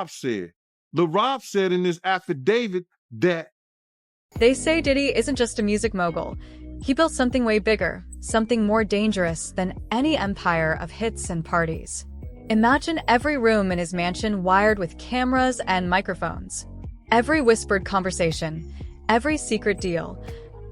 Rob said. Lil Rob said in this affidavit that they say Diddy isn't just a music mogul. He built something way bigger, something more dangerous than any empire of hits and parties. Imagine every room in his mansion wired with cameras and microphones. Every whispered conversation, every secret deal,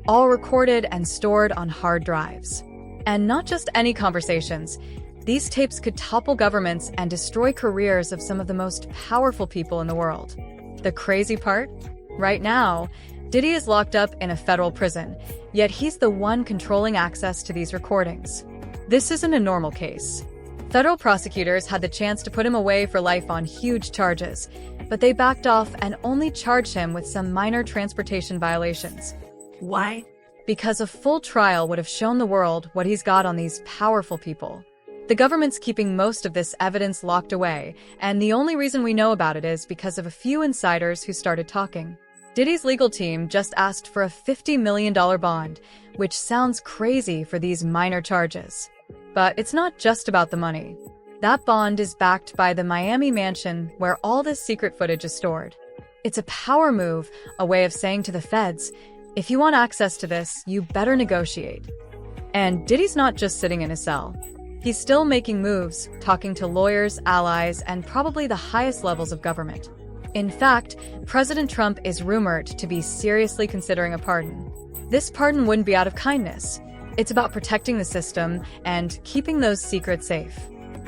all recorded and stored on hard drives. And not just any conversations. These tapes could topple governments and destroy careers of some of the most powerful people in the world. The crazy part? Right now, Diddy is locked up in a federal prison, yet he's the one controlling access to these recordings. This isn't a normal case. Federal prosecutors had the chance to put him away for life on huge charges, but they backed off and only charged him with some minor transportation violations. Why? Because a full trial would have shown the world what he's got on these powerful people. The government's keeping most of this evidence locked away, and the only reason we know about it is because of a few insiders who started talking. Diddy's legal team just asked for a $50 million bond, which sounds crazy for these minor charges. But it's not just about the money. That bond is backed by the Miami mansion where all this secret footage is stored. It's a power move, a way of saying to the feds, if you want access to this, you better negotiate. And Diddy's not just sitting in a cell. He's still making moves, talking to lawyers, allies, and probably the highest levels of government. In fact, President Trump is rumored to be seriously considering a pardon. This pardon wouldn't be out of kindness. It's about protecting the system and keeping those secrets safe.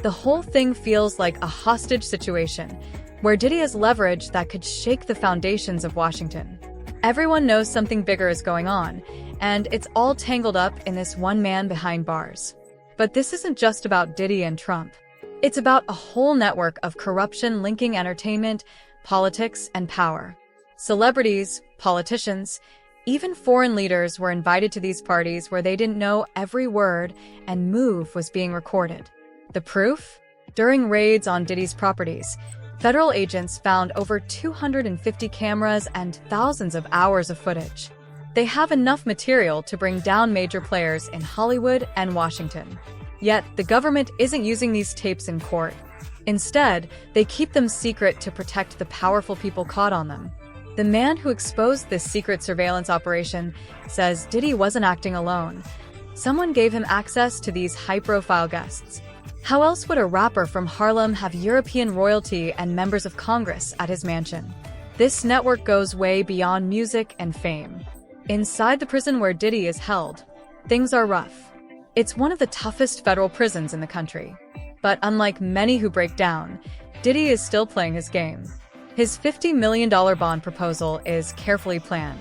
The whole thing feels like a hostage situation, where Diddy has leverage that could shake the foundations of Washington. Everyone knows something bigger is going on, and it's all tangled up in this one man behind bars. But this isn't just about Diddy and Trump. It's about a whole network of corruption linking entertainment, politics, and power. Celebrities, politicians, even foreign leaders were invited to these parties where they didn't know every word and move was being recorded. The proof? During raids on Diddy's properties, federal agents found over 250 cameras and thousands of hours of footage. They have enough material to bring down major players in Hollywood and Washington. Yet, the government isn't using these tapes in court. Instead, they keep them secret to protect the powerful people caught on them. The man who exposed this secret surveillance operation says Diddy wasn't acting alone. Someone gave him access to these high-profile guests. How else would a rapper from Harlem have European royalty and members of Congress at his mansion? This network goes way beyond music and fame. Inside the prison where Diddy is held, things are rough. It's one of the toughest federal prisons in the country. But unlike many who break down, Diddy is still playing his game. His $50 million bond proposal is carefully planned.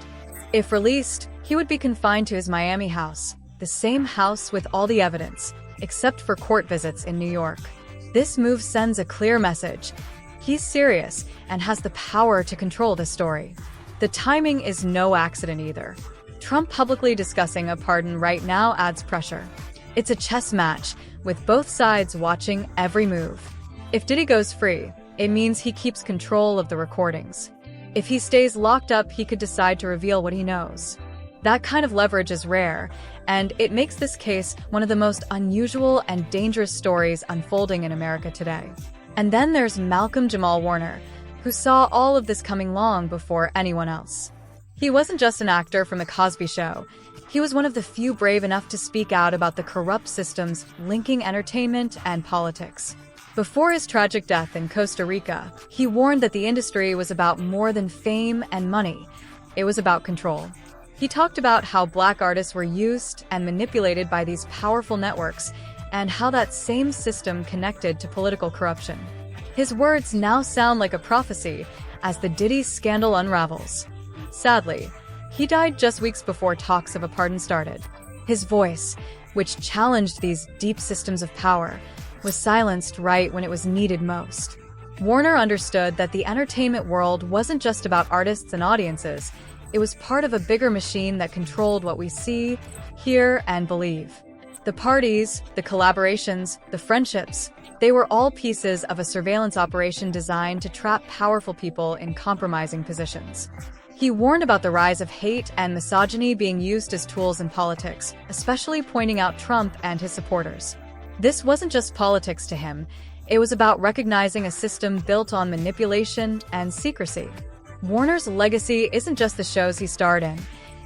If released, he would be confined to his Miami house, the same house with all the evidence, except for court visits in New York. This move sends a clear message. He's serious and has the power to control the story. The timing is no accident either. Trump publicly discussing a pardon right now adds pressure. It's a chess match, with both sides watching every move. If Diddy goes free, it means he keeps control of the recordings. If he stays locked up, he could decide to reveal what he knows. That kind of leverage is rare, and it makes this case one of the most unusual and dangerous stories unfolding in America today. And then there's Malcolm Jamal Warner, who saw all of this coming long before anyone else. He wasn't just an actor from The Cosby Show. He was one of the few brave enough to speak out about the corrupt systems linking entertainment and politics. Before his tragic death in Costa Rica, he warned that the industry was about more than fame and money. It was about control. He talked about how black artists were used and manipulated by these powerful networks, and how that same system connected to political corruption. His words now sound like a prophecy as the Diddy scandal unravels. Sadly, he died just weeks before talks of a pardon started. His voice, which challenged these deep systems of power, was silenced right when it was needed most. Warner understood that the entertainment world wasn't just about artists and audiences. It was part of a bigger machine that controlled what we see, hear, and believe. The parties, the collaborations, the friendships, they were all pieces of a surveillance operation designed to trap powerful people in compromising positions. He warned about the rise of hate and misogyny being used as tools in politics, especially pointing out Trump and his supporters. This wasn't just politics to him, It was about recognizing a system built on manipulation and secrecy. Warner's legacy isn't just the shows he starred in.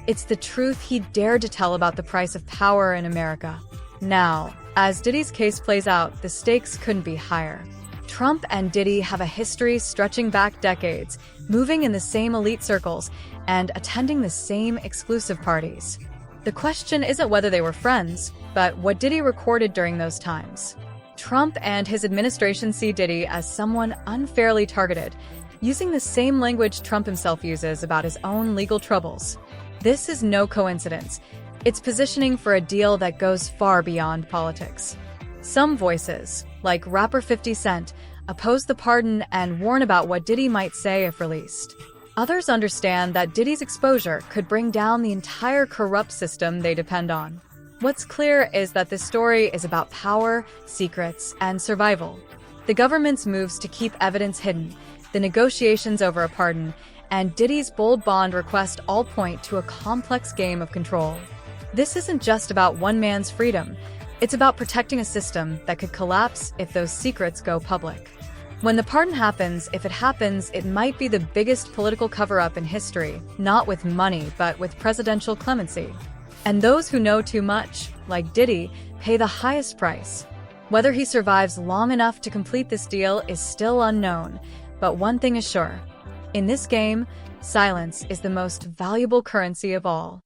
It's the truth he dared to tell about the price of power in America. Now, as Diddy's case plays out, the stakes couldn't be higher. Trump and Diddy have a history stretching back decades, moving in the same elite circles and attending the same exclusive parties. The question isn't whether they were friends, but what Diddy recorded during those times. Trump and his administration see Diddy as someone unfairly targeted, using the same language Trump himself uses about his own legal troubles. This is no coincidence. It's positioning for a deal that goes far beyond politics. Some voices, like rapper 50 Cent, oppose the pardon and warn about what Diddy might say if released. Others understand that Diddy's exposure could bring down the entire corrupt system they depend on. What's clear is that this story is about power, secrets, and survival. The government's moves to keep evidence hidden, the negotiations over a pardon, and Diddy's bold bond request all point to a complex game of control. This isn't just about one man's freedom. It's about protecting a system that could collapse if those secrets go public. When the pardon happens, if it happens, it might be the biggest political cover-up in history, not with money, but with presidential clemency. And those who know too much, like Diddy, pay the highest price. Whether he survives long enough to complete this deal is still unknown, but one thing is sure. In this game, silence is the most valuable currency of all.